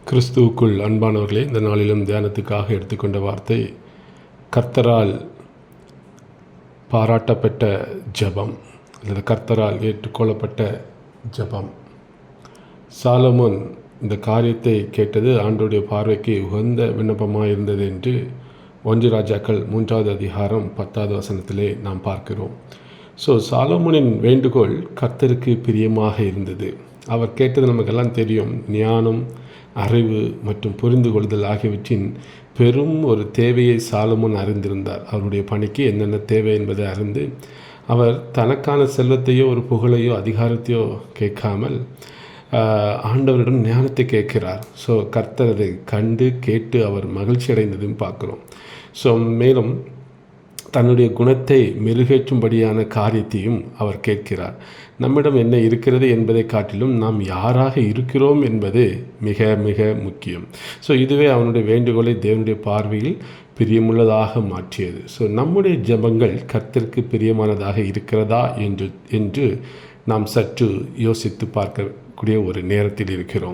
கிறிஸ்துவுக்குள் அன்பானவர்களே, இந்த நாளிலும் தியானத்துக்காக எடுத்துக்கொண்ட வார்த்தை கர்த்தரால் பாராட்டப்பட்ட ஜெபம் அல்லது கர்த்தரால் ஏற்றுக்கொள்ளப்பட்ட ஜெபம். சாலமோன் இந்த காரியத்தை கேட்டது ஆண்டவருடைய பார்வைக்கு உகந்த விண்ணப்பமாக இருந்தது என்று 1 ராஜாக்கள் 3வது அதிகாரம் 10வது வசனத்திலே நாம் பார்க்கிறோம். சாலமோனின் வேண்டுகோள் கர்த்தருக்கு பிரியமாக இருந்தது. அவர் கேட்டது நமக்கெல்லாம் தெரியும். ஞானம், அறிவு மற்றும் புரிந்து கொள்ளுதல் ஆகியவற்றின் பெரும் ஒரு தேவையை சாலமோன் அறிந்திருந்தார். அவருடைய பணிக்கு என்னென்ன தேவை என்பதை அறிந்து அவர் தனக்கான செல்வத்தையோ ஒரு புகழையோ அதிகாரத்தையோ கேட்காமல் ஆண்டவரிடம் ஞானத்தை கேட்கிறார். கர்த்தர் அதை கண்டு கேட்டு அவர் மகிழ்ச்சி அடைந்ததையும் பார்க்குறோம். மேலும் தன்னுடைய குணத்தை மெருகேற்றும்படியான காரியத்தையும் அவர் கேட்கிறார். நம்மிடம் என்ன இருக்கிறது என்பதை காட்டிலும் நாம் யாராக இருக்கிறோம் என்பது மிக மிக முக்கியம். இதுவே அவனுடைய வேண்டுகோளை தேவனுடைய பார்வையில் பிரியமுள்ளதாக மாற்றியது. நம்முடைய ஜெபங்கள் கர்த்தருக்கு பிரியமானதாக இருக்கிறதா என்று நாம் சற்று யோசித்து பார்க்கக்கூடிய ஒரு நேரத்தில் இருக்கிறோம்.